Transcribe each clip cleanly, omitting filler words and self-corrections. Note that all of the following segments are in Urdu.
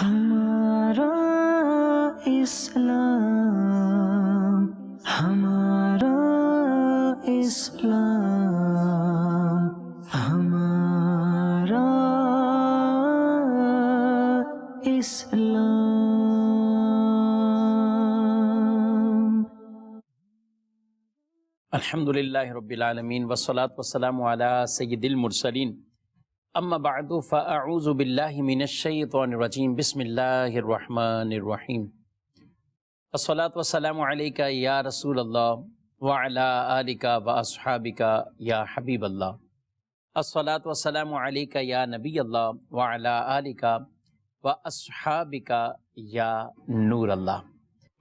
ہمارا اسلام، ہمارا اسلام، ہمارا اسلام۔ الحمدللہ رب العالمین والصلاة والسلام علی سید المرسلین، اما بعد فاعوذ باللہ من الشیطان الرجیم، بسم اللہ الرحمن الرحیم۔ الصلاة والسلام علیکہ یا رسول اللہ وعلی آلکہ واصحابکہ یا حبیب اللہ۔ الصلاة والسلام علیکہ یا نبی اللہ وعلی آلکہ واصحابکہ یا نور اللہ۔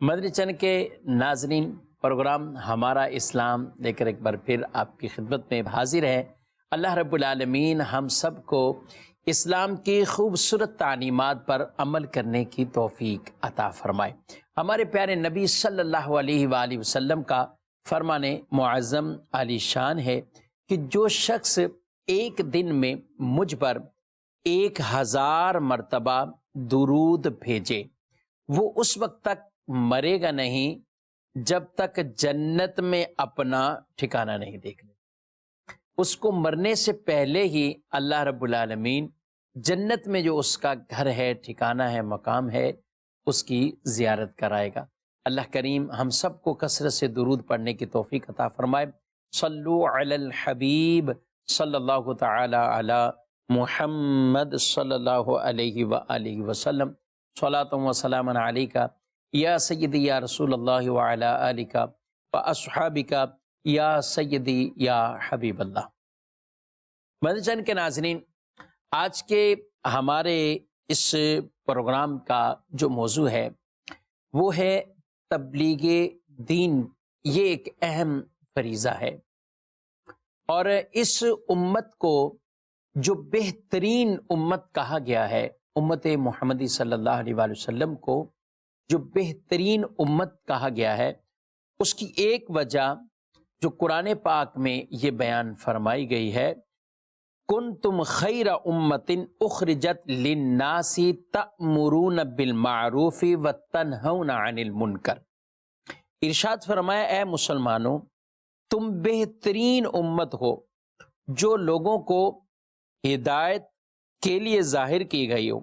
مدنی چینل کے ناظرین، پروگرام ہمارا اسلام لے کر ایک بار پھر آپ کی خدمت میں حاضر ہے۔ اللہ رب العالمین ہم سب کو اسلام کی خوبصورت تعلیمات پر عمل کرنے کی توفیق عطا فرمائے۔ ہمارے پیارے نبی صلی اللہ علیہ وآلہ وسلم کا فرمان معظم عالی شان ہے کہ جو شخص ایک دن میں مجھ پر 1000 مرتبہ درود بھیجے، وہ اس وقت تک مرے گا نہیں جب تک جنت میں اپنا ٹھکانہ نہیں دیکھ لے۔ اس کو مرنے سے پہلے ہی اللہ رب العالمین جنت میں جو اس کا گھر ہے، ٹھکانہ ہے، مقام ہے، اس کی زیارت کرائے گا۔ اللہ کریم ہم سب کو کثرت سے درود پڑھنے کی توفیق عطا فرمائے۔ صلو علی الحبیب صلی اللہ تعالی علی محمد صلی اللہ علیہ وآلہ وسلم، صلاۃ و سلام علیکہ یا سیدی یا رسول اللہ وعلی آلکہ واصحابکہ یا سیدی یا حبیب اللہ۔ مدنی چینل کے ناظرین، آج کے ہمارے اس پروگرام کا جو موضوع ہے وہ ہے تبلیغ دین۔ یہ ایک اہم فریضہ ہے، اور اس امت کو جو بہترین امت کہا گیا ہے، امت محمدی صلی اللہ علیہ وآلہ وسلم کو جو بہترین امت کہا گیا ہے، اس کی ایک وجہ جو قرآن پاک میں یہ بیان فرمائی گئی ہے، کنتم خیر امت اخرجت للناس تأمرون بالمعروف وتنہون عن المنکر۔ ارشاد فرمایا، اے مسلمانوں، تم بہترین امت ہو جو لوگوں کو ہدایت کے لیے ظاہر کی گئی ہو،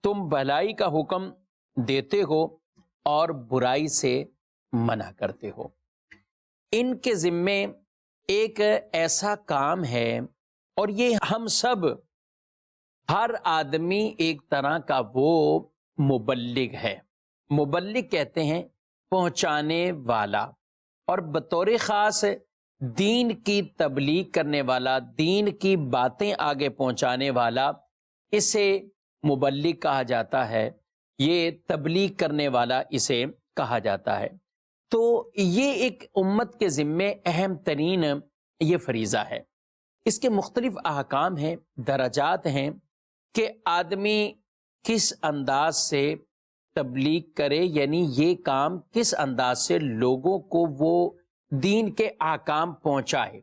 تم بھلائی کا حکم دیتے ہو اور برائی سے منع کرتے ہو۔ ان کے ذمے ایک ایسا کام ہے، اور یہ ہم سب، ہر آدمی ایک طرح کا وہ مبلغ ہے۔ مبلغ کہتے ہیں پہنچانے والا، اور بطور خاص دین کی تبلیغ کرنے والا، دین کی باتیں آگے پہنچانے والا، اسے مبلغ کہا جاتا ہے، یہ تبلیغ کرنے والا اسے کہا جاتا ہے۔ تو یہ ایک امت کے ذمے اہم ترین یہ فریضہ ہے۔ اس کے مختلف احکام ہیں، درجات ہیں کہ آدمی کس انداز سے تبلیغ کرے، یعنی یہ کام کس انداز سے لوگوں کو وہ دین کے احکام پہنچائے،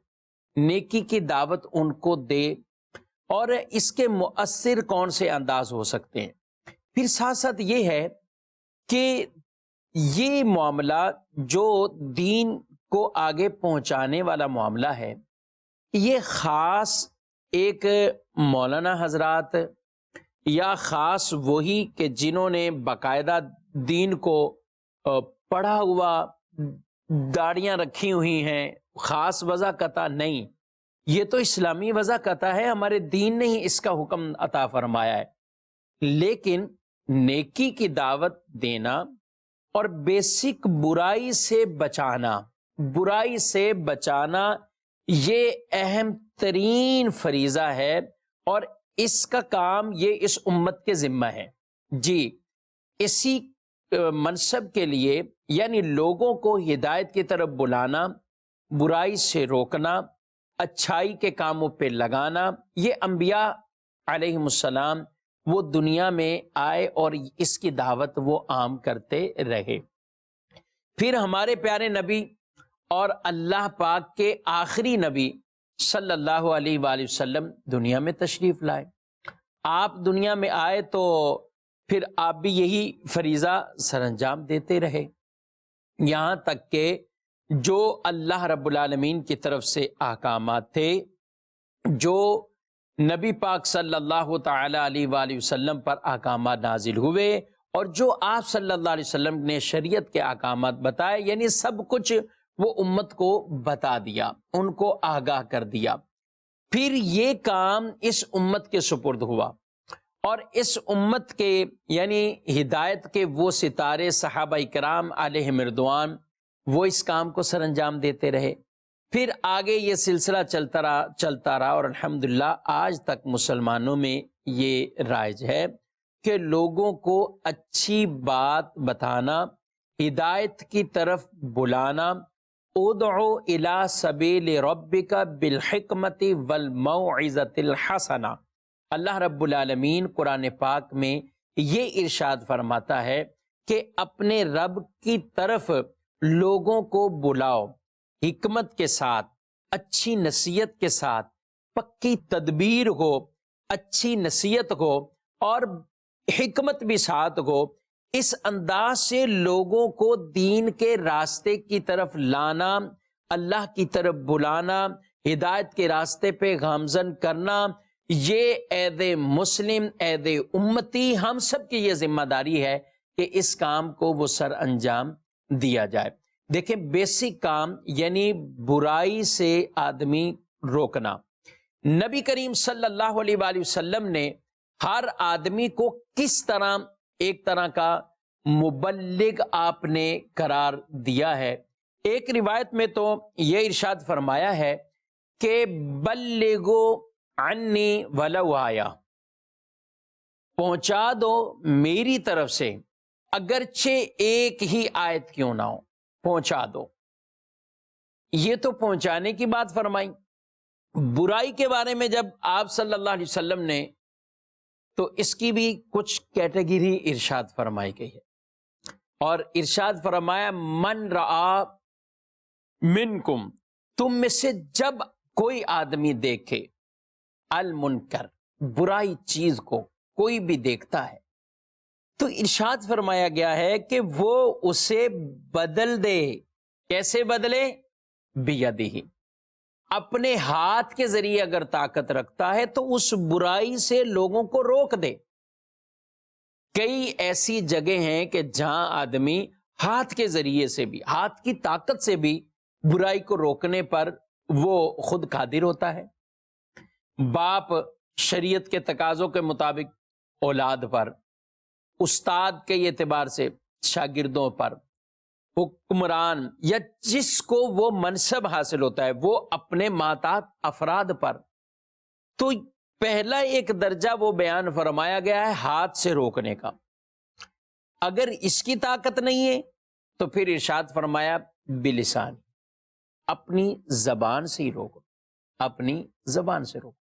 نیکی کی دعوت ان کو دے، اور اس کے مؤثر کون سے انداز ہو سکتے ہیں۔ پھر ساتھ ساتھ یہ ہے کہ یہ معاملہ جو دین کو آگے پہنچانے والا معاملہ ہے، یہ خاص ایک مولانا حضرات یا خاص وہی کہ جنہوں نے باقاعدہ دین کو پڑھا ہوا، داڑیاں رکھی ہوئی ہیں، خاص وضاقتہ نہیں، یہ تو اسلامی وضاقتہ ہے، ہمارے دین نے ہی اس کا حکم عطا فرمایا ہے۔ لیکن نیکی کی دعوت دینا اور بیسک برائی سے بچانا یہ اہم ترین فریضہ ہے، اور اس کا کام یہ اس امت کے ذمہ ہے۔ جی، اسی منصب کے لیے، یعنی لوگوں کو ہدایت کی طرف بلانا، برائی سے روکنا، اچھائی کے کاموں پہ لگانا، یہ انبیاء علیہم السلام وہ دنیا میں آئے اور اس کی دعوت وہ عام کرتے رہے۔ پھر ہمارے پیارے نبی اور اللہ پاک کے آخری نبی صلی اللہ علیہ وآلہ وسلم دنیا میں تشریف لائے۔ آپ دنیا میں آئے تو پھر آپ بھی یہی فریضہ سر انجام دیتے رہے، یہاں تک کہ جو اللہ رب العالمین کی طرف سے احکامات تھے، جو نبی پاک صلی اللہ تعالی علیہ وآلہ وسلم پر احکامات نازل ہوئے، اور جو آپ صلی اللہ علیہ وسلم نے شریعت کے احکامات بتائے، یعنی سب کچھ وہ امت کو بتا دیا، ان کو آگاہ کر دیا۔ پھر یہ کام اس امت کے سپرد ہوا، اور اس امت کے یعنی ہدایت کے وہ ستارے صحابہ کرام علیہم رضوان، وہ اس کام کو سر انجام دیتے رہے۔ پھر آگے یہ سلسلہ چلتا رہا، اور الحمدللہ آج تک مسلمانوں میں یہ رائج ہے کہ لوگوں کو اچھی بات بتانا، ہدایت کی طرف بلانا، ادعو الی سبیل ربک بالحکمت والموعظۃ الحسنہ۔ اللہ رب العالمین قرآن پاک میں یہ ارشاد فرماتا ہے کہ اپنے رب کی طرف لوگوں کو بلاؤ، حکمت کے ساتھ، اچھی نصیحت کے ساتھ، پکی تدبیر ہو، اچھی نصیحت ہو اور حکمت بھی ساتھ ہو، اس انداز سے لوگوں کو دین کے راستے کی طرف لانا، اللہ کی طرف بلانا، ہدایت کے راستے پہ گامزن کرنا، یہ عید مسلم، عید امتی، ہم سب کی یہ ذمہ داری ہے کہ اس کام کو وہ سر انجام دیا جائے۔ دیکھیں، بیسک کام یعنی برائی سے آدمی روکنا۔ نبی کریم صلی اللہ علیہ وآلہ وسلم نے ہر آدمی کو کس طرح ایک طرح کا مبلغ آپ نے قرار دیا ہے۔ ایک روایت میں تو یہ ارشاد فرمایا ہے کہ بلغو عنی ولو آیا، پہنچا دو میری طرف سے اگرچہ ایک ہی آیت کیوں نہ ہو، پہنچا دو۔ یہ تو پہنچانے کی بات فرمائی۔ برائی کے بارے میں جب آپ صلی اللہ علیہ وسلم نے، تو اس کی بھی کچھ کیٹیگری ارشاد فرمائی گئی ہے، اور ارشاد فرمایا من رعا منکم، تم میں سے جب کوئی آدمی دیکھے المنکر، برائی چیز کو کوئی بھی دیکھتا ہے، تو ارشاد فرمایا گیا ہے کہ وہ اسے بدل دے۔ کیسے بدلے؟ بیدہ، اپنے ہاتھ کے ذریعے اگر طاقت رکھتا ہے تو اس برائی سے لوگوں کو روک دے۔ کئی ایسی جگہ ہیں کہ جہاں آدمی ہاتھ کے ذریعے سے بھی، ہاتھ کی طاقت سے بھی برائی کو روکنے پر وہ خود قادر ہوتا ہے۔ باپ شریعت کے تقاضوں کے مطابق اولاد پر، استاد کے اعتبار سے شاگردوں پر، حکمران یا جس کو وہ منصب حاصل ہوتا ہے وہ اپنے ماتحت افراد پر، تو پہلا ایک درجہ وہ بیان فرمایا گیا ہے ہاتھ سے روکنے کا۔ اگر اس کی طاقت نہیں ہے تو پھر ارشاد فرمایا بلسان، اپنی زبان سے ہی روکو، اپنی زبان سے روکو۔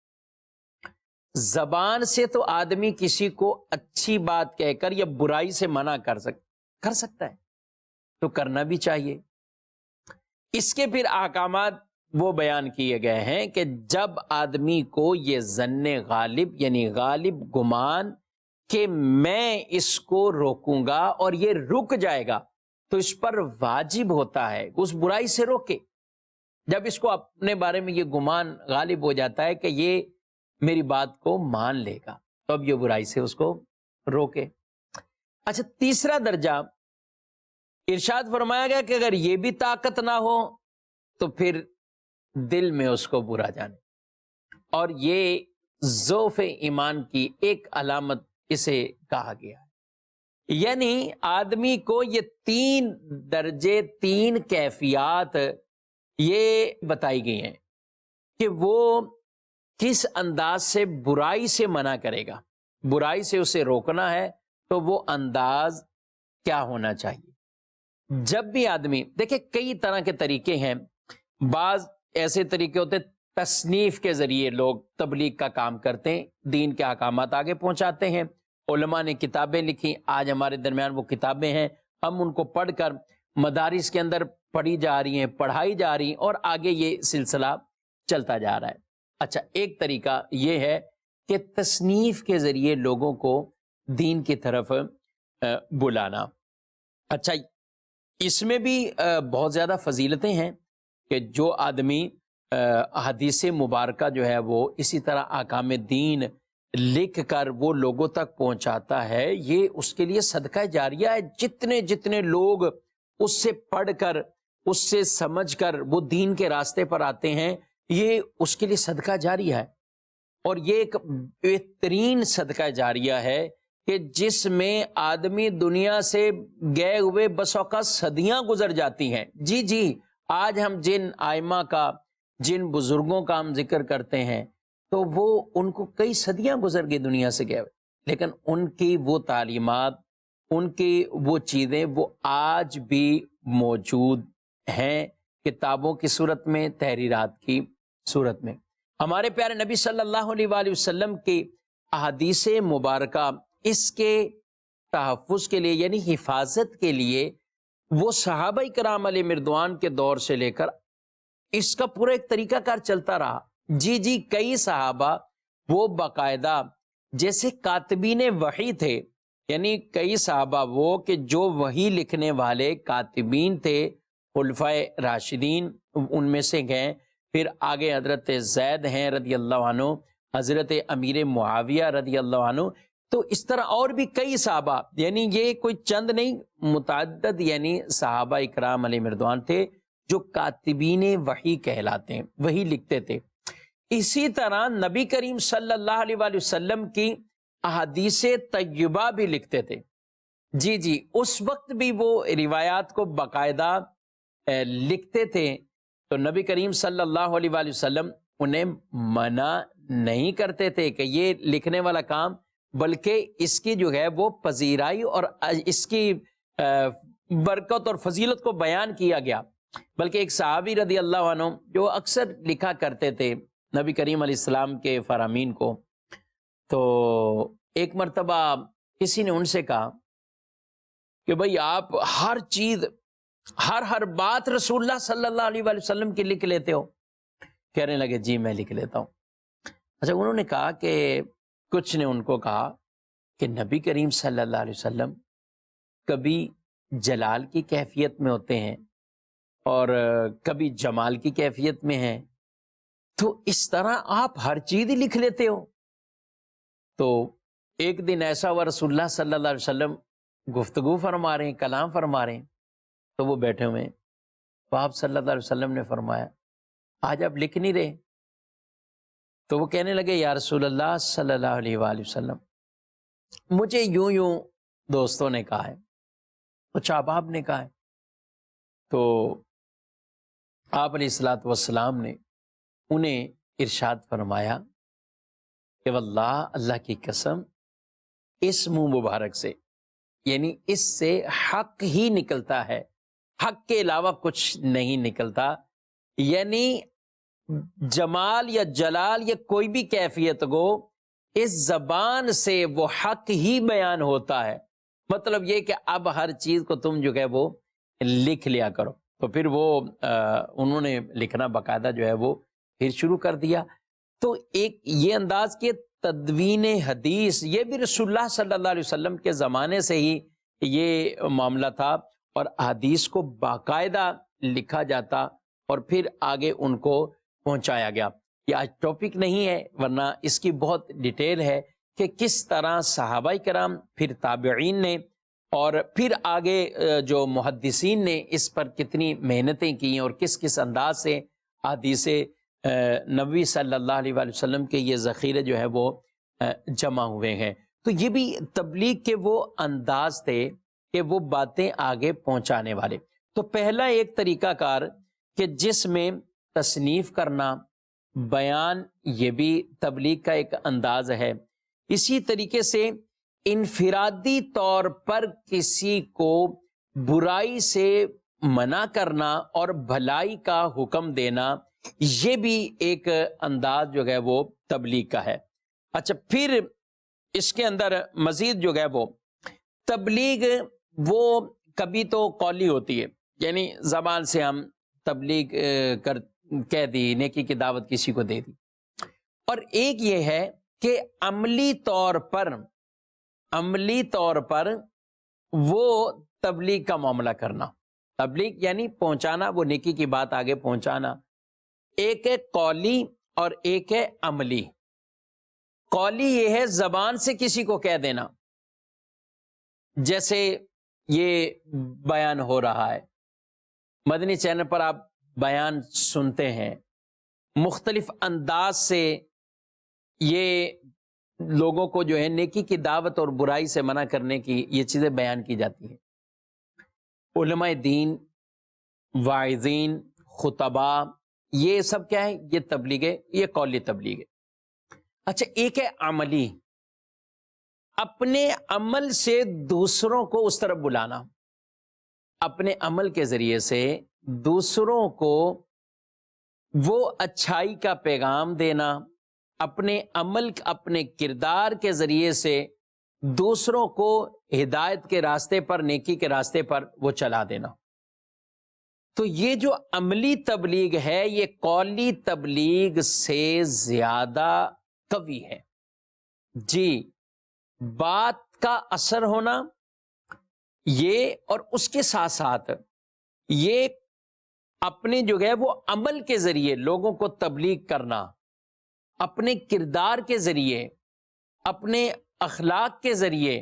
زبان سے تو آدمی کسی کو اچھی بات کہہ کر یا برائی سے منع کر سکتا ہے، تو کرنا بھی چاہیے۔ اس کے پھر احکامات وہ بیان کیے گئے ہیں کہ جب آدمی کو یہ ظن غالب یعنی غالب گمان کہ میں اس کو روکوں گا اور یہ رک جائے گا، تو اس پر واجب ہوتا ہے اس برائی سے روکے۔ جب اس کو اپنے بارے میں یہ گمان غالب ہو جاتا ہے کہ یہ میری بات کو مان لے گا، تو اب یہ برائی سے اس کو روکے۔ اچھا، تیسرا درجہ ارشاد فرمایا گیا کہ اگر یہ بھی طاقت نہ ہو تو پھر دل میں اس کو برا جانے، اور یہ ضعف ایمان کی ایک علامت اسے کہا گیا ہے۔ یعنی آدمی کو یہ 3 درجے، 3 کیفیات یہ بتائی گئی ہیں کہ وہ کس انداز سے برائی سے منع کرے گا، برائی سے اسے روکنا ہے تو وہ انداز کیا ہونا چاہیے۔ جب بھی آدمی دیکھیں، کئی طرح کے طریقے ہیں، بعض ایسے طریقے ہوتے تصنیف کے ذریعے لوگ تبلیغ کا کام کرتے ہیں، دین کے احکامات آگے پہنچاتے ہیں۔ علماء نے کتابیں لکھی، آج ہمارے درمیان وہ کتابیں ہیں، ہم ان کو پڑھ کر مدارس کے اندر پڑھی جا رہی ہیں، پڑھائی جا رہی ہیں، اور آگے یہ سلسلہ چلتا جا رہا ہے۔ اچھا، ایک طریقہ یہ ہے کہ تصنیف کے ذریعے لوگوں کو دین کی طرف بلانا۔ اچھا، اس میں بھی بہت زیادہ فضیلتیں ہیں کہ جو آدمی حدیث مبارکہ جو ہے وہ اسی طرح احکام دین لکھ کر وہ لوگوں تک پہنچاتا ہے، یہ اس کے لیے صدقہ جاریہ ہے۔ جتنے لوگ اس سے پڑھ کر، اس سے سمجھ کر وہ دین کے راستے پر آتے ہیں، یہ اس کے لیے صدقہ جاریہ ہے۔ اور یہ ایک بہترین صدقہ جاریہ ہے کہ جس میں آدمی دنیا سے گئے ہوئے بس اوقات صدیاں گزر جاتی ہیں۔ جی آج ہم جن ائمہ کا، جن بزرگوں کا ہم ذکر کرتے ہیں تو وہ ان کو کئی صدیاں گزر گئی دنیا سے گئے ہوئے، لیکن ان کی وہ تعلیمات، ان کی وہ چیزیں وہ آج بھی موجود ہیں، کتابوں کی صورت میں، تحریرات کی صورت میں۔ ہمارے پیارے نبی صلی اللہ علیہ وآلہ وسلم کی احادیث مبارکہ اس کے تحفظ کے لیے، یعنی حفاظت کے لیے، وہ صحابہ کرام علیہ مردوان کے دور سے لے کر اس کا پورا ایک طریقہ کار چلتا رہا۔ جی کئی صحابہ وہ باقاعدہ جیسے کاتبین وحی تھے، یعنی کئی صحابہ وہ کہ جو وحی لکھنے والے کاتبین تھے، خلفائے راشدین ان میں سے گئے، پھر آگے حضرت زید ہیں رضی اللہ عنہ، حضرت امیر معاویہ رضی اللہ عنہ، تو اس طرح اور بھی کئی صحابہ، یعنی یہ کوئی چند نہیں، متعدد یعنی صحابہ اکرام علیہ مردوان تھے جو کاتبین وحی کہلاتے ہیں، وحی لکھتے تھے۔ اسی طرح نبی کریم صلی اللہ علیہ وآلہ وسلم کی احادیث طیبہ بھی لکھتے تھے۔ جی اس وقت بھی وہ روایات کو باقاعدہ لکھتے تھے، تو نبی کریم صلی اللہ علیہ وآلہ وسلم انہیں منع نہیں کرتے تھے کہ یہ لکھنے والا کام، بلکہ اس کی جو ہے وہ پذیرائی اور اس کی برکت اور فضیلت کو بیان کیا گیا۔ بلکہ ایک صحابی رضی اللہ عنہ جو اکثر لکھا کرتے تھے نبی کریم علیہ السلام کے فرامین کو، تو ایک مرتبہ کسی نے ان سے کہا کہ بھئی آپ ہر چیز، ہر بات رسول اللہ صلی اللہ علیہ وآلہ وسلم کی لکھ لیتے ہو؟ کہنے لگے جی میں لکھ لیتا ہوں۔ اچھا، انہوں نے کہا کہ کچھ نے ان کو کہا کہ نبی کریم صلی اللہ علیہ وسلم کبھی جلال کی کیفیت میں ہوتے ہیں اور کبھی جمال کی کیفیت میں ہیں، تو اس طرح آپ ہر چیز ہی لکھ لیتے ہو؟ تو ایک دن ایسا ہوا رسول اللہ صلی اللہ علیہ وسلم گفتگو فرما رہے ہیں، کلام فرما رہے ہیں، تو وہ بیٹھے ہوئے ہیں، تو آپ صلی اللہ علیہ وسلم نے فرمایا آج آپ لکھ نہیں رہے؟ تو وہ کہنے لگے یا رسول اللہ صلی اللہ علیہ وآلہ وسلم مجھے یوں دوستوں نے کہا ہے، کچھ احباب نے کہا ہے۔ تو آپ علیہ الصلوۃ والسلام نے انہیں ارشاد فرمایا کہ واللہ، اللہ کی قسم، اس منہ مبارک سے، یعنی اس سے حق ہی نکلتا ہے، حق کے علاوہ کچھ نہیں نکلتا، یعنی جمال یا جلال یا کوئی بھی کیفیت کو اس زبان سے وہ حق ہی بیان ہوتا ہے۔ مطلب یہ کہ اب ہر چیز کو تم جو ہے وہ لکھ لیا کرو۔ تو پھر وہ انہوں نے لکھنا باقاعدہ جو ہے وہ پھر شروع کر دیا۔ تو ایک یہ انداز کہ تدوین حدیث، یہ بھی رسول اللہ صلی اللہ علیہ وسلم کے زمانے سے ہی یہ معاملہ تھا، اور حدیث کو باقاعدہ لکھا جاتا اور پھر آگے ان کو پہنچایا گیا۔ یہ آج ٹاپک نہیں ہے، ورنہ اس کی بہت ڈیٹیل ہے کہ کس طرح صحابہ کرام، پھر تابعین نے، اور پھر آگے جو محدثین نے اس پر کتنی محنتیں کی اور کس انداز سے حدیث نبوی صلی اللہ علیہ وآلہ وسلم کے یہ ذخیرے جو ہے وہ جمع ہوئے ہیں۔ تو یہ بھی تبلیغ کے وہ انداز تھے کہ وہ باتیں آگے پہنچانے والے۔ تو پہلا ایک طریقہ کار کہ جس میں تصنیف کرنا، بیان، یہ بھی تبلیغ کا ایک انداز ہے۔ اسی طریقے سے انفرادی طور پر کسی کو برائی سے منع کرنا اور بھلائی کا حکم دینا، یہ بھی ایک انداز جو ہے وہ تبلیغ کا ہے۔ اچھا، پھر اس کے اندر مزید جو ہے وہ تبلیغ وہ کبھی تو قولی ہوتی ہے، یعنی زبان سے ہم تبلیغ کہہ دی، نیکی کی دعوت کسی کو دے دی، اور ایک یہ ہے کہ عملی طور پر عملی طور پر وہ تبلیغ کا معاملہ کرنا. تبلیغ یعنی پہنچانا، وہ نیکی کی بات آگے پہنچانا. ایک ہے قولی اور ایک ہے عملی. قولی یہ ہے زبان سے کسی کو کہہ دینا، جیسے یہ بیان ہو رہا ہے، مدنی چینل پر آپ بیان سنتے ہیں، مختلف انداز سے یہ لوگوں کو جو ہے نیکی کی دعوت اور برائی سے منع کرنے کی یہ چیزیں بیان کی جاتی ہیں. علماء دین، واعظین، خطباء، یہ سب کیا ہے؟ یہ تبلیغ ہے، یہ قولی تبلیغ ہے. اچھا، ایک ہے عملی، اپنے عمل سے دوسروں کو اس طرف بلانا، اپنے عمل کے ذریعے سے دوسروں کو وہ اچھائی کا پیغام دینا، اپنے عمل، اپنے کردار کے ذریعے سے دوسروں کو ہدایت کے راستے پر، نیکی کے راستے پر وہ چلا دینا. تو یہ جو عملی تبلیغ ہے یہ قولی تبلیغ سے زیادہ قوی ہے. جی، بات کا اثر ہونا یہ، اور اس کے ساتھ ساتھ یہ اپنے جو ہے وہ عمل کے ذریعے لوگوں کو تبلیغ کرنا، اپنے کردار کے ذریعے، اپنے اخلاق کے ذریعے.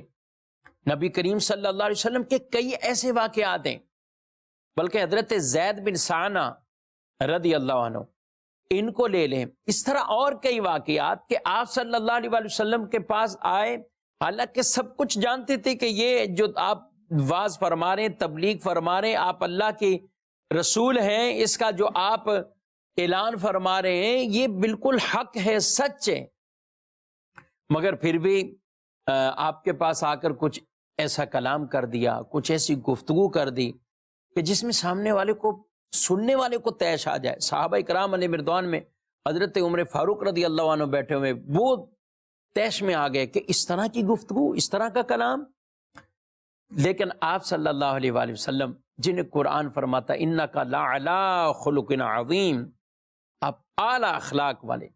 نبی کریم صلی اللہ علیہ وسلم کے کئی ایسے واقعات ہیں، بلکہ حضرت زید بن ثانہ رضی اللہ عنہ، ان کو لے لیں، اس طرح اور کئی واقعات کہ آپ صلی اللہ علیہ وآلہ وسلم کے پاس آئے، حالانکہ سب کچھ جانتے تھے کہ یہ جو آپ واز فرما رہے ہیں، تبلیغ فرما رہے ہیں، آپ اللہ کے رسول ہیں، اس کا جو آپ اعلان فرما رہے ہیں یہ بالکل حق ہے، سچ ہے، مگر پھر بھی آپ کے پاس آ کر کچھ ایسا کلام کر دیا، کچھ ایسی گفتگو کر دی کہ جس میں سامنے والے کو، سننے والے کو طیش آ جائے. صحابہ کرام علیہ مردوان میں حضرت عمر فاروق رضی اللہ عنہ بیٹھے ہوئے، وہ طیش میں آ گئے کہ اس طرح کی گفتگو، اس طرح کا کلام. لیکن آپ صلی اللہ علیہ وآلہ وسلم، جنہیں قرآن فرماتا اِنَّكَ لَعَلَىٰ خُلُقٍ عَظِيمٍ، آپ اعلیٰ اخلاق والے،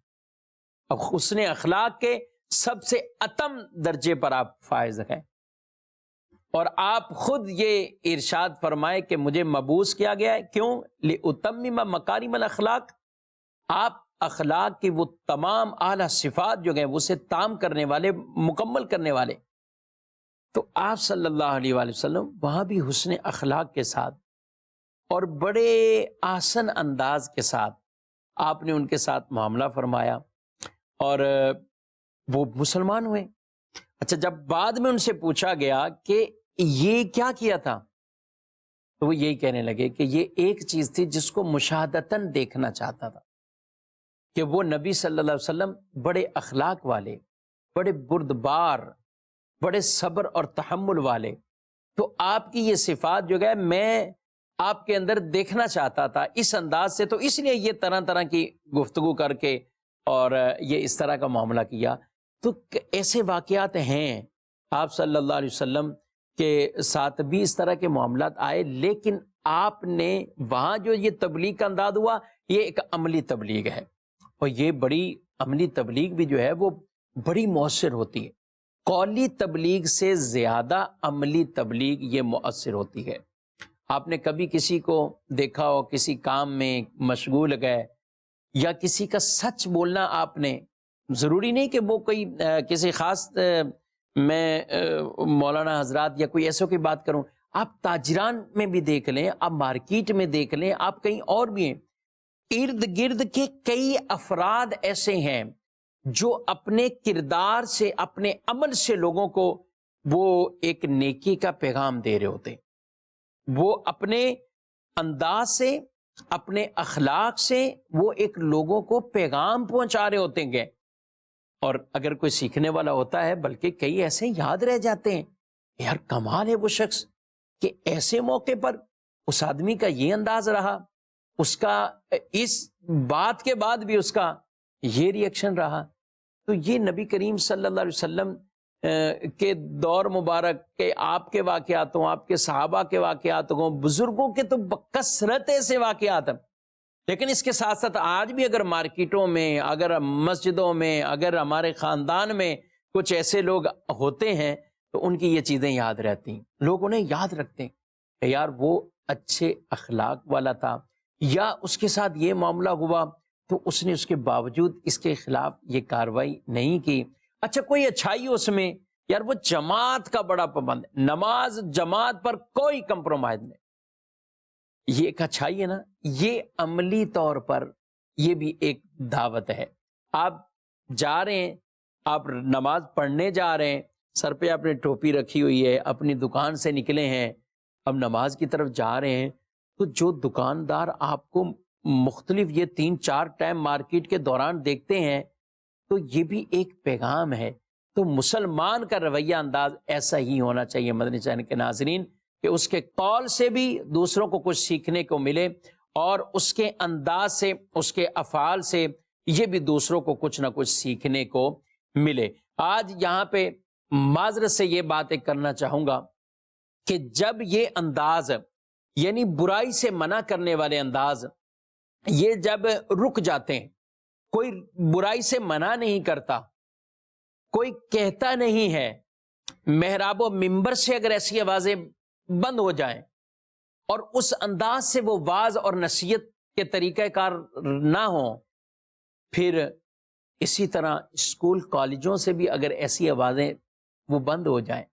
حسن اخلاق کے سب سے اتم درجے پر آپ فائز ہیں. اور آپ خود یہ ارشاد فرمائے کہ مجھے مبعوث کیا گیا ہے، کیوں؟ لِأُتَمِّمَ مَكَارِمَ الْأَخْلَاقِ، آپ اخلاق کی وہ تمام اعلیٰ صفات جو ہیں اسے تام کرنے والے، مکمل کرنے والے. تو آپ صلی اللہ علیہ وآلہ وسلم وہاں بھی حسن اخلاق کے ساتھ اور بڑے آسن انداز کے ساتھ آپ نے ان کے ساتھ معاملہ فرمایا، اور وہ مسلمان ہوئے. اچھا، جب بعد میں ان سے پوچھا گیا کہ یہ کیا کیا تھا، تو وہ یہی کہنے لگے کہ یہ ایک چیز تھی جس کو مشاہدتاً دیکھنا چاہتا تھا، کہ وہ نبی صلی اللہ علیہ وسلم بڑے اخلاق والے، بڑے بردبار، بڑے صبر اور تحمل والے. تو آپ کی یہ صفات جو ہے میں آپ کے اندر دیکھنا چاہتا تھا اس انداز سے، تو اس لیے یہ طرح طرح کی گفتگو کر کے اور یہ اس طرح کا معاملہ کیا. تو ایسے واقعات ہیں آپ صلی اللہ علیہ وسلم کے ساتھ بھی اس طرح کے معاملات آئے، لیکن آپ نے وہاں جو یہ تبلیغ کا انداز ہوا یہ ایک عملی تبلیغ ہے، اور یہ بڑی عملی تبلیغ بھی جو ہے وہ بڑی مؤثر ہوتی ہے. قولی تبلیغ سے زیادہ عملی تبلیغ یہ مؤثر ہوتی ہے. آپ نے کبھی کسی کو دیکھا ہو کسی کام میں مشغول گئے، یا کسی کا سچ بولنا، آپ نے، ضروری نہیں کہ وہ کوئی کسی خاص، میں مولانا حضرات یا کوئی ایسے کی بات کروں، آپ تاجران میں بھی دیکھ لیں، آپ مارکیٹ میں دیکھ لیں، آپ کہیں اور بھی ہیں، ارد گرد کے کئی افراد ایسے ہیں جو اپنے کردار سے، اپنے عمل سے لوگوں کو وہ ایک نیکی کا پیغام دے رہے ہوتے ہیں. وہ اپنے انداز سے، اپنے اخلاق سے وہ ایک لوگوں کو پیغام پہنچا رہے ہوتے ہیں. اور اگر کوئی سیکھنے والا ہوتا ہے، بلکہ کئی ایسے یاد رہ جاتے ہیں، یار کمال ہے وہ شخص کہ ایسے موقع پر اس آدمی کا یہ انداز رہا، اس کا اس بات کے بعد بھی اس کا یہ ری ایکشن رہا. تو یہ نبی کریم صلی اللہ علیہ وسلم کے دور مبارک کے آپ کے واقعات ہوں، آپ کے صحابہ کے واقعات ہوں، بزرگوں کے تو بکثرت ایسے واقعات ہیں. لیکن اس کے ساتھ ساتھ آج بھی اگر مارکیٹوں میں، اگر مسجدوں میں، اگر ہمارے خاندان میں کچھ ایسے لوگ ہوتے ہیں تو ان کی یہ چیزیں یاد رہتی ہیں. لوگ انہیں یاد رکھتے ہیں کہ یار وہ اچھے اخلاق والا تھا، یا اس کے ساتھ یہ معاملہ ہوا تو اس نے اس کے باوجود اس کے خلاف یہ کاروائی نہیں کی. اچھا کوئی اچھائی اس میں، یار وہ جماعت کا بڑا پابند ہے، نماز جماعت پر کوئی کمپرومائز نہیں. یہ ایک اچھائی ہے نا. یہ عملی طور پر یہ بھی ایک دعوت ہے. آپ جا رہے ہیں، آپ نماز پڑھنے جا رہے ہیں، سر پہ آپ نے ٹوپی رکھی ہوئی ہے، اپنی دکان سے نکلے ہیں، اب نماز کی طرف جا رہے ہیں، تو جو دکاندار آپ کو مختلف یہ 3-4 ٹائم مارکیٹ کے دوران دیکھتے ہیں، تو یہ بھی ایک پیغام ہے. تو مسلمان کا رویہ انداز ایسا ہی ہونا چاہیے مدنی چینل کے ناظرین، کہ اس کے قول سے بھی دوسروں کو کچھ سیکھنے کو ملے، اور اس کے انداز سے، اس کے افعال سے یہ بھی دوسروں کو کچھ نہ کچھ سیکھنے کو ملے. آج یہاں پہ معذرت سے یہ باتیں کرنا چاہوں گا کہ جب یہ انداز، یعنی برائی سے منع کرنے والے انداز، یہ جب رک جاتے ہیں، کوئی برائی سے منع نہیں کرتا، کوئی کہتا نہیں ہے، محراب و منبر سے اگر ایسی آوازیں بند ہو جائیں اور اس انداز سے وہ واعظ اور نصیحت کے طریقہ کار نہ ہوں، پھر اسی طرح اسکول کالجوں سے بھی اگر ایسی آوازیں وہ بند ہو جائیں،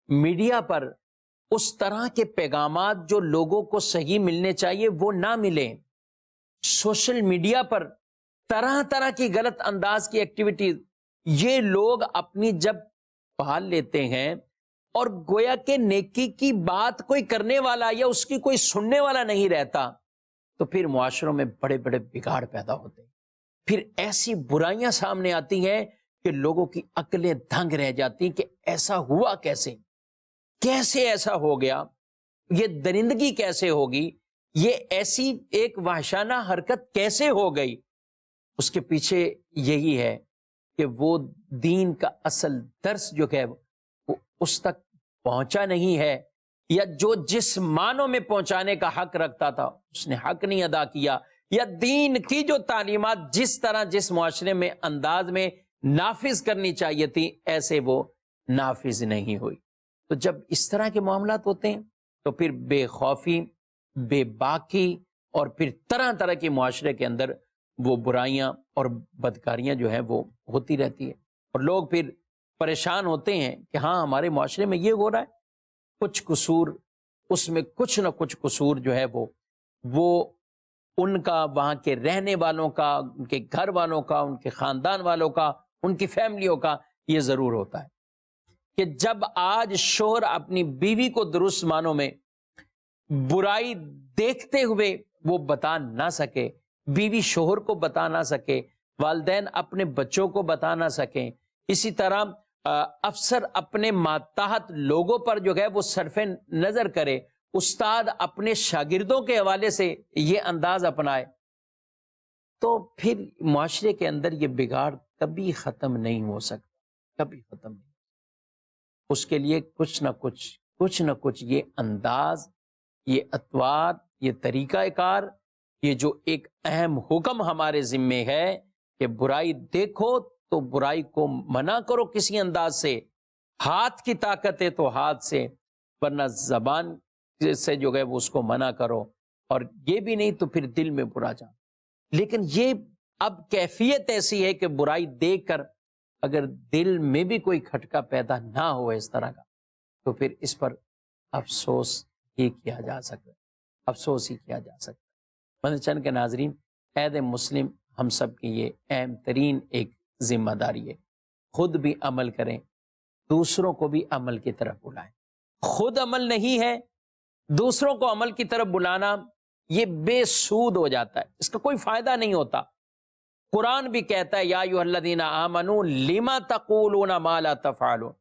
میڈیا پر اس طرح کے پیغامات جو لوگوں کو صحیح ملنے چاہیے وہ نہ ملیں، سوشل میڈیا پر طرح طرح کی غلط انداز کی ایکٹیویٹیز یہ لوگ اپنی جب پال لیتے ہیں، اور گویا کہ نیکی کی بات کوئی کرنے والا یا اس کی کوئی سننے والا نہیں رہتا، تو پھر معاشروں میں بڑے بڑے بگاڑ پیدا ہوتے ہیں. پھر ایسی برائیاں سامنے آتی ہیں کہ لوگوں کی عقلیں دنگ رہ جاتی ہیں کہ ایسا ہوا کیسے، کیسے ایسا ہو گیا، یہ درندگی کیسے ہوگی، یہ ایسی ایک وحشانہ حرکت کیسے ہو گئی. اس کے پیچھے یہی ہے کہ وہ دین کا اصل درس جو ہے وہ اس تک پہنچا نہیں ہے، یا جو جس معنوں میں پہنچانے کا حق رکھتا تھا اس نے حق نہیں ادا کیا، یا دین کی جو تعلیمات جس طرح جس معاشرے میں انداز میں نافذ کرنی چاہیے تھی ایسے وہ نافذ نہیں ہوئی. تو جب اس طرح کے معاملات ہوتے ہیں تو پھر بے خوفی، بے باکی، اور پھر طرح طرح کے معاشرے کے اندر وہ برائیاں اور بدکاریاں جو ہیں وہ ہوتی رہتی ہیں، اور لوگ پھر پریشان ہوتے ہیں کہ ہاں ہمارے معاشرے میں یہ ہو رہا ہے. کچھ قصور اس میں، کچھ نہ کچھ قصور جو ہے وہ ان کا، وہاں کے رہنے والوں کا، ان کے گھر والوں کا، ان کے خاندان والوں کا، ان کی فیملیوں کا یہ ضرور ہوتا ہے کہ جب آج شوہر اپنی بیوی کو درست معنوں میں برائی دیکھتے ہوئے وہ بتا نہ سکے، بیوی شوہر کو بتا نہ سکے، والدین اپنے بچوں کو بتا نہ سکیں، اسی طرح افسر اپنے ماتحت لوگوں پر جو ہے وہ صرف نظر کرے، استاد اپنے شاگردوں کے حوالے سے یہ انداز اپنائے، تو پھر معاشرے کے اندر یہ بگاڑ کبھی ختم نہیں ہو سکتا، کبھی ختم نہیں. اس کے لیے کچھ نہ کچھ یہ انداز، یہ اطوار، یہ طریقہ کار، یہ جو ایک اہم حکم ہمارے ذمے ہے کہ برائی دیکھو تو برائی کو منع کرو کسی انداز سے، ہاتھ کی طاقت ہے تو ہاتھ سے، ورنہ زبان سے جو ہے وہ اس کو منع کرو، اور یہ بھی نہیں تو پھر دل میں برا جان. لیکن یہ اب کیفیت ایسی ہے کہ برائی دیکھ کر اگر دل میں بھی کوئی کھٹکا پیدا نہ ہو اس طرح کا، تو پھر اس پر افسوس ہی کیا جا سکتا ہے، افسوس ہی کیا جا سکتا ہے. مدنی چینل کے ناظرین، عہد مسلم ہم سب کی یہ اہم ترین ایک ذمہ داری ہے، خود بھی عمل کریں، دوسروں کو بھی عمل کی طرف بلائیں. خود عمل نہیں ہے، دوسروں کو عمل کی طرف بلانا یہ بے سود ہو جاتا ہے، اس کا کوئی فائدہ نہیں ہوتا. قرآن بھی کہتا ہے یا ایھا الذین آمنوا لما تقولون ما لا تفعلون،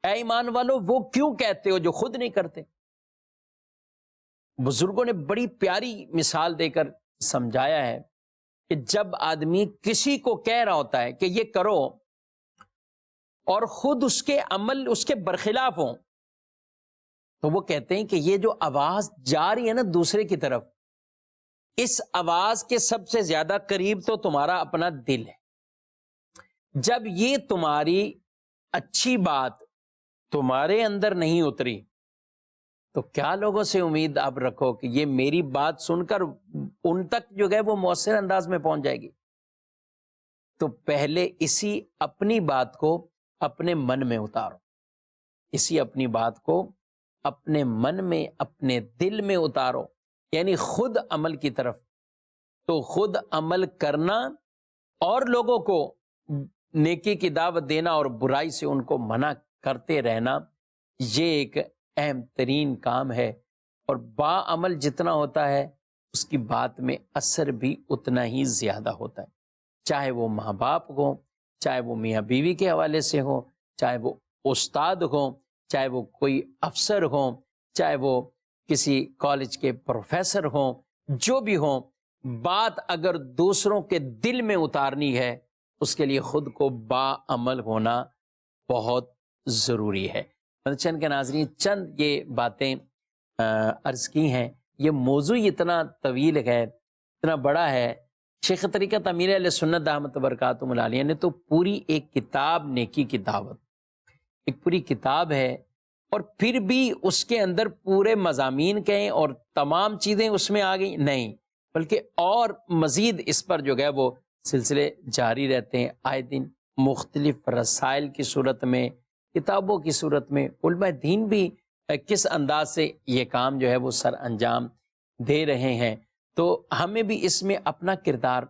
اے ایمان والو وہ کیوں کہتے ہو جو خود نہیں کرتے. بزرگوں نے بڑی پیاری مثال دے کر سمجھایا ہے کہ جب آدمی کسی کو کہہ رہا ہوتا ہے کہ یہ کرو اور خود اس کے عمل اس کے برخلاف ہوں، تو وہ کہتے ہیں کہ یہ جو آواز جا رہی ہے نا دوسرے کی طرف، اس آواز کے سب سے زیادہ قریب تو تمہارا اپنا دل ہے. جب یہ تمہاری اچھی بات تمہارے اندر نہیں اتری تو کیا لوگوں سے امید آپ رکھو کہ یہ میری بات سن کر ان تک جو ہے وہ مؤثر انداز میں پہنچ جائے گی؟ تو پہلے اسی اپنی بات کو اپنے من میں اتارو، اسی اپنی بات کو اپنے من میں، اپنے دل میں اتارو، یعنی خود عمل کی طرف۔ تو خود عمل کرنا اور لوگوں کو نیکی کی دعوت دینا اور برائی سے ان کو منع کرتے رہنا، یہ ایک اہم ترین کام ہے، اور با عمل جتنا ہوتا ہے اس کی بات میں اثر بھی اتنا ہی زیادہ ہوتا ہے، چاہے وہ ماں باپ ہوں، چاہے وہ میاں بیوی کے حوالے سے ہوں، چاہے وہ استاد ہوں، چاہے وہ کوئی افسر ہوں، چاہے وہ کسی کالج کے پروفیسر ہوں، جو بھی ہوں، بات اگر دوسروں کے دل میں اتارنی ہے اس کے لیے خود کو با عمل ہونا بہت ضروری ہے۔ چند کے ناظرین، چند یہ باتیں عرض کی ہیں، یہ موضوع اتنا طویل ہے، اتنا بڑا ہے۔ شیخ طریقت امیر اہل سنت دامت برکاتہم العالیہ نے تو پوری ایک کتاب نیکی کی دعوت، ایک پوری کتاب ہے، اور پھر بھی اس کے اندر پورے مضامین کہیں اور تمام چیزیں اس میں آ گئی نہیں، بلکہ اور مزید اس پر جو ہے وہ سلسلے جاری رہتے ہیں، آئے دن مختلف رسائل کی صورت میں، کتابوں کی صورت میں علماء دین بھی کس انداز سے یہ کام جو ہے وہ سر انجام دے رہے ہیں۔ تو ہمیں بھی اس میں اپنا کردار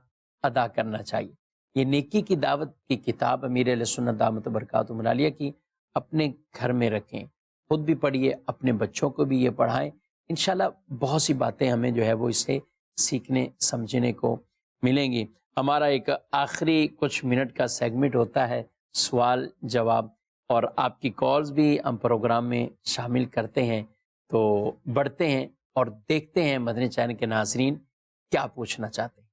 ادا کرنا چاہیے۔ یہ نیکی کی دعوت کی کتاب امیر اہل سنت دامت برکاتہم العالیہ کی اپنے گھر میں رکھیں، خود بھی پڑھیے، اپنے بچوں کو بھی یہ پڑھائیں، انشاءاللہ بہت سی باتیں ہمیں جو ہے وہ اسے سیکھنے سمجھنے کو ملیں گی۔ ہمارا ایک آخری کچھ منٹ کا سیگمنٹ ہوتا ہے سوال جواب، اور آپ کی کالز بھی ہم پروگرام میں شامل کرتے ہیں، تو بڑھتے ہیں اور دیکھتے ہیں مدنی چینل کے ناظرین کیا پوچھنا چاہتے ہیں۔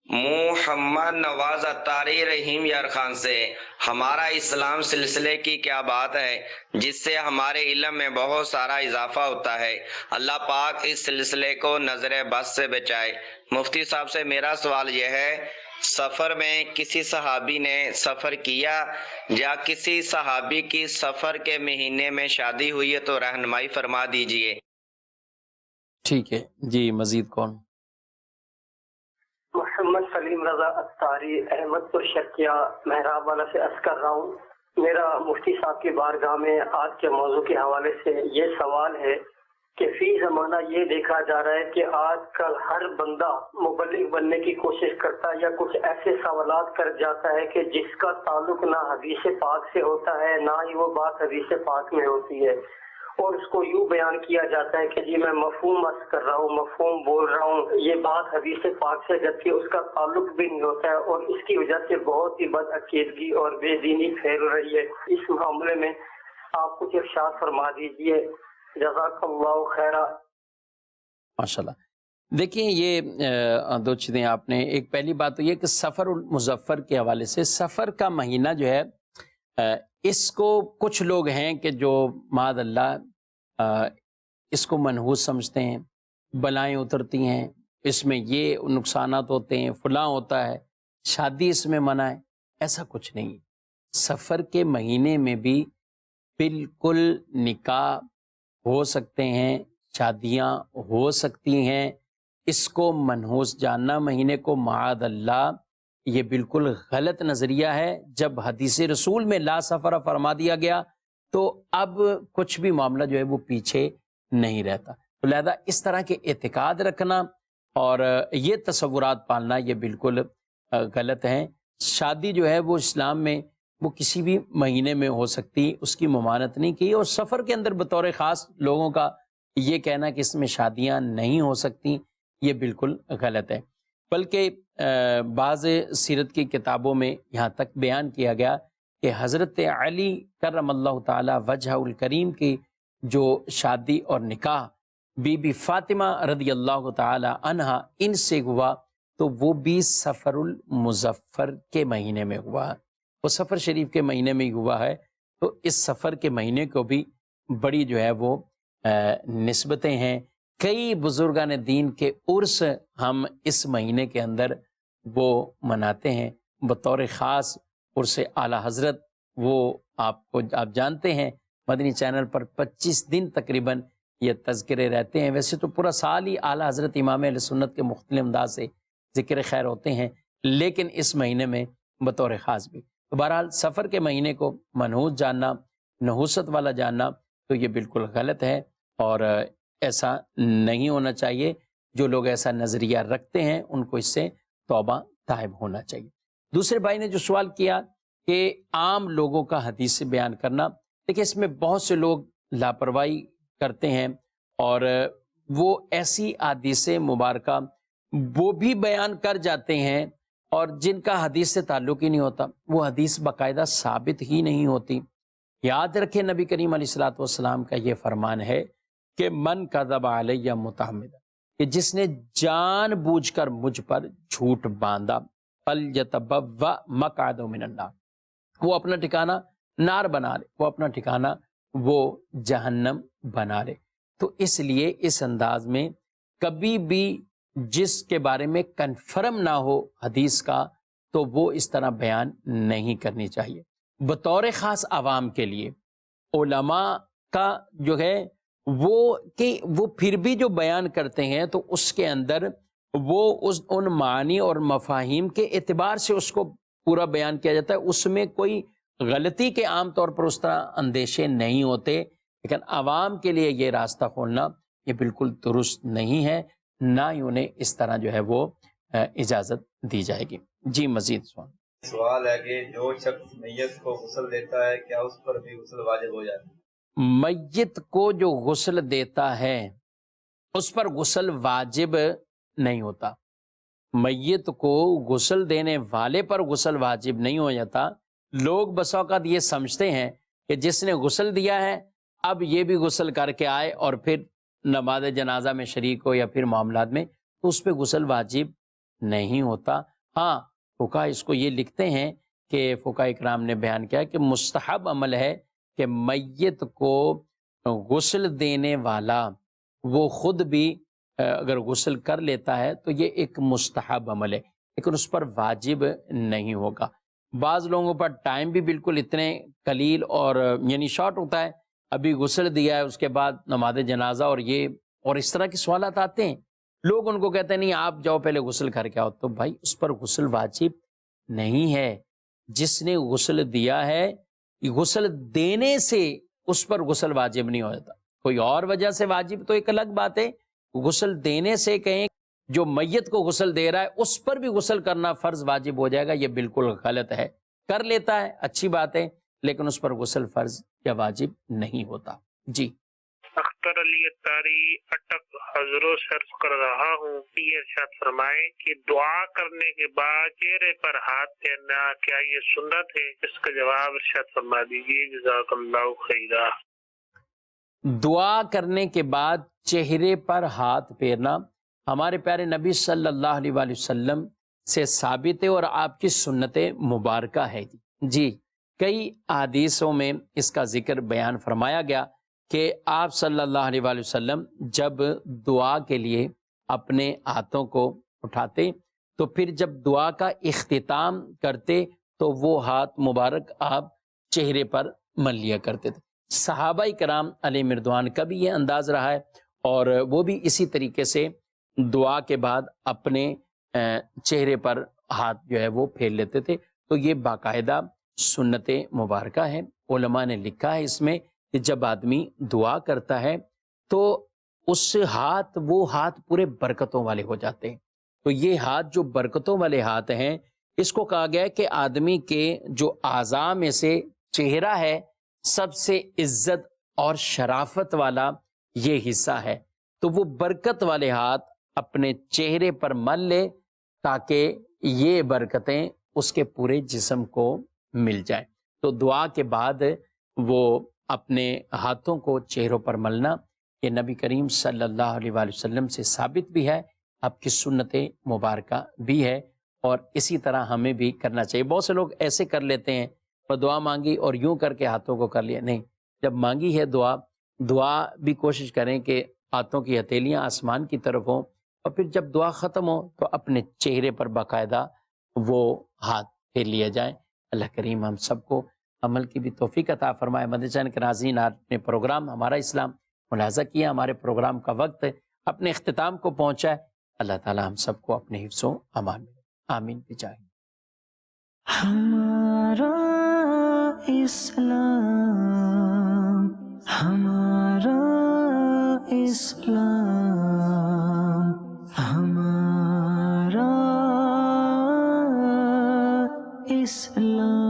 محمد نواز اتاری رحیم یار خان سے، ہمارا اسلام سلسلے کی کیا بات ہے جس سے ہمارے علم میں بہت سارا اضافہ ہوتا ہے؟ اللہ پاک اس سلسلے کو نظر بد سے بچائے۔ مفتی صاحب سے میرا سوال یہ ہے، سفر میں کسی صحابی نے سفر کیا یا کسی صحابی کی سفر کے مہینے میں شادی ہوئی ہے تو رہنمائی فرما دیجئے۔ ٹھیک ہے جی، مزید کون؟ محمد سلیم رضا اتاری، احمد پور شرقیہ محراب والا سے عرض کر رہا ہوں۔ میرا مفتی صاحب کی بارگاہ میں آج کے موضوع کے حوالے سے یہ سوال ہے کہ فی زمانہ یہ دیکھا جا رہا ہے کہ آج کل ہر بندہ مبلغ بننے کی کوشش کرتا ہے یا کچھ ایسے سوالات کر جاتا ہے کہ جس کا تعلق نہ حدیث پاک سے ہوتا ہے نہ ہی وہ بات حدیث پاک میں ہوتی ہے، اور اس کو یوں بیان کیا جاتا ہے کہ جی میں مفہوم عرض کر رہا ہوں، مفہوم بول رہا ہوں، یہ بات حدیث پاک سے، جبکہ اس کا تعلق بھی نہیں ہوتا ہے، اور اس کی وجہ سے بہت ہی بد عقیدگی اور بے دینی پھیل رہی ہے۔ اس معاملے میں آپ کچھ ارشاد فرما دیجیے، جزاک اللہ خیرہ۔ ماشاءاللہ، دیکھیں یہ دو چیزیں آپ نے، ایک پہلی بات تو یہ کہ سفر المظفر کے حوالے سے، سفر کا مہینہ جو ہے اس کو کچھ لوگ ہیں کہ جو معاذ اللہ اس کو منحوس سمجھتے ہیں، بلائیں اترتی ہیں، اس میں یہ نقصانات ہوتے ہیں، فلاں ہوتا ہے، شادی اس میں منع ہے، ایسا کچھ نہیں۔ سفر کے مہینے میں بھی بالکل نکاح ہو سکتے ہیں، شادیاں ہو سکتی ہیں، اس کو منحوس جاننا مہینے کو معاذ اللہ یہ بالکل غلط نظریہ ہے۔ جب حدیث رسول میں لا سفر فرما دیا گیا تو اب کچھ بھی معاملہ جو ہے وہ پیچھے نہیں رہتا، تو لہذا اس طرح کے اعتقاد رکھنا اور یہ تصورات پالنا یہ بالکل غلط ہیں۔ شادی جو ہے وہ اسلام میں وہ کسی بھی مہینے میں ہو سکتی، اس کی ممانعت نہیں کی، اور سفر کے اندر بطور خاص لوگوں کا یہ کہنا کہ اس میں شادیاں نہیں ہو سکتی یہ بالکل غلط ہے۔ بلکہ بعض سیرت کی کتابوں میں یہاں تک بیان کیا گیا کہ حضرت علی کرم اللہ تعالی وجہ الکریم کی جو شادی اور نکاح بی بی فاطمہ رضی اللہ تعالی عنہا ان سے ہوا تو وہ بھی سفر المظفر کے مہینے میں ہوا ہے، وہ سفر شریف کے مہینے میں ہی ہوا ہے۔ تو اس سفر کے مہینے کو بھی بڑی جو ہے وہ نسبتیں ہیں، کئی بزرگان دین کے عرس ہم اس مہینے کے اندر وہ مناتے ہیں، بطور خاص عرس اعلیٰ حضرت وہ آپ جانتے ہیں مدنی چینل پر 25 دن تقریباً یہ تذکرے رہتے ہیں. ویسے تو پورا سال ہی اعلیٰ حضرت امام اہل سنت کے مختلف انداز سے ذکر خیر ہوتے ہیں، لیکن اس مہینے میں بطور خاص بھی. تو بہرحال سفر کے مہینے کو منحوس جاننا، نحوست والا جاننا تو یہ بالکل غلط ہے، اور ایسا نہیں ہونا چاہیے. جو لوگ ایسا نظریہ رکھتے ہیں ان کو اس سے توبہ طائب ہونا چاہیے. دوسرے بھائی نے جو سوال کیا کہ عام لوگوں کا حدیث بیان کرنا، دیکھیں اس میں بہت سے لوگ لاپرواہی کرتے ہیں، اور وہ ایسی حدیث مبارکہ وہ بھی بیان کر جاتے ہیں اور جن کا حدیث سے تعلق ہی نہیں ہوتا، وہ حدیث باقاعدہ ثابت ہی نہیں ہوتی. یاد رکھیں نبی کریم علیہ الصلوۃ والسلام کا یہ فرمان ہے کہ من کذب علیہ متعمدا، کہ جس نے جان بوجھ کر مجھ پر جھوٹ باندھا، فلیتبوأ مقعدہ من النار، وہ اپنا ٹھکانہ نار بنا لے، وہ اپنا ٹھکانہ وہ جہنم بنا لے. تو اس لیے اس انداز میں کبھی بھی جس کے بارے میں کنفرم نہ ہو حدیث کا تو وہ اس طرح بیان نہیں کرنی چاہیے. بطور خاص عوام کے لیے علماء کا جو ہے وہ پھر بھی جو بیان کرتے ہیں تو اس کے اندر وہ ان معنی اور مفاہیم کے اعتبار سے اس کو پورا بیان کیا جاتا ہے. اس میں کوئی غلطی کے عام طور پر اس طرح اندیشے نہیں ہوتے، لیکن عوام کے لیے یہ راستہ کھولنا یہ بالکل درست نہیں ہے، نہ ہی انہیں اس طرح جو ہے وہ اجازت دی جائے گی. جی مزید سوال ہے کہ جو شخص میت کو غسل دیتا ہے کیا اس پر بھی غسل واجب ہو جاتا ہے؟ میت کو جو غسل دیتا ہے اس پر غسل واجب نہیں ہوتا. میت کو غسل دینے والے پر غسل واجب نہیں ہو جاتا. لوگ بس اوقات یہ سمجھتے ہیں کہ جس نے غسل دیا ہے اب یہ بھی غسل کر کے آئے اور پھر نماز جنازہ میں شریک ہو یا پھر معاملات میں، تو اس پہ غسل واجب نہیں ہوتا. ہاں فقہا اس کو یہ لکھتے ہیں کہ فقہا اکرام نے بیان کیا کہ مستحب عمل ہے کہ میت کو غسل دینے والا وہ خود بھی اگر غسل کر لیتا ہے تو یہ ایک مستحب عمل ہے، لیکن اس پر واجب نہیں ہوگا. بعض لوگوں پر ٹائم بھی بالکل اتنے قلیل اور یعنی شارٹ ہوتا ہے، ابھی غسل دیا ہے اس کے بعد نماز جنازہ اور اس طرح کے سوالات آتے ہیں. لوگ ان کو کہتے ہیں نہیں آپ جاؤ پہلے غسل کر کے آؤ. تو بھائی اس پر غسل واجب نہیں ہے. جس نے غسل دیا ہے غسل دینے سے اس پر غسل واجب نہیں ہو جاتا. کوئی اور وجہ سے واجب تو ایک الگ بات ہے، غسل دینے سے کہیں جو میت کو غسل دے رہا ہے اس پر بھی غسل کرنا فرض واجب ہو جائے گا، یہ بالکل غلط ہے. کر لیتا ہے اچھی بات ہے، لیکن اس پر غسل فرض یا واجب نہیں ہوتا. جی اختر علی اتاری اٹک حضروں سے عرض کر رہا ہوں کہ یہ ارشاد فرمائیں کہ دعا کرنے کے بعد چہرے پر ہاتھ پھیرنا کیا یہ سنت ہے؟ اس کا جواب ارشاد فرما دیجیے، جزاک اللہ خیرا. دعا کرنے کے بعد چہرے پر ہاتھ پھیرنا ہمارے پیارے نبی صلی اللہ علیہ وآلہ وسلم سے ثابت ہے اور آپ کی سنت مبارکہ ہے. جی کئی احادیثوں میں اس کا ذکر بیان فرمایا گیا کہ آپ صلی اللہ علیہ وآلہ وسلم جب دعا کے لیے اپنے ہاتھوں کو اٹھاتے تو پھر جب دعا کا اختتام کرتے تو وہ ہاتھ مبارک آپ چہرے پر مل لیا کرتے تھے. صحابہ کرام علیہ رضوان کا بھی یہ انداز رہا ہے اور وہ بھی اسی طریقے سے دعا کے بعد اپنے چہرے پر ہاتھ جو ہے وہ پھیر لیتے تھے. تو یہ باقاعدہ سنت مبارکہ ہے. علماء نے لکھا ہے اس میں کہ جب آدمی دعا کرتا ہے تو اس وہ ہاتھ پورے برکتوں والے ہو جاتے ہیں. تو یہ ہاتھ جو برکتوں والے ہاتھ ہیں، اس کو کہا گیا ہے کہ آدمی کے جو اعضاء میں سے چہرہ ہے سب سے عزت اور شرافت والا یہ حصہ ہے. تو وہ برکت والے ہاتھ اپنے چہرے پر مل لے تاکہ یہ برکتیں اس کے پورے جسم کو مل جائیں. تو دعا کے بعد وہ اپنے ہاتھوں کو چہروں پر ملنا یہ نبی کریم صلی اللہ علیہ وآلہ وسلم سے ثابت بھی ہے، آپ کی سنت مبارکہ بھی ہے، اور اسی طرح ہمیں بھی کرنا چاہیے. بہت سے لوگ ایسے کر لیتے ہیں اور دعا مانگی اور یوں کر کے ہاتھوں کو کر لیا. نہیں، جب مانگی ہے دعا بھی کوشش کریں کہ ہاتھوں کی ہتھیلیاں آسمان کی طرف ہوں، اور پھر جب دعا ختم ہو تو اپنے چہرے پر باقاعدہ وہ ہاتھ پھیر لیا جائے. اللہ کریم ہم سب کو عمل کی بھی توفیق عطا فرمائے۔ مدنی چینل کے ناظرین، آپ نے پروگرام ہمارا اسلام ملاحظہ کیا، ہمارے پروگرام کا وقت اپنے اختتام کو پہنچا ہے۔ اللہ تعالی ہم سب کو اپنے حفظ و امان میں آمین بجاہ۔ ہمارا اسلام، ہمارا اسلام، ہمارا اسلام۔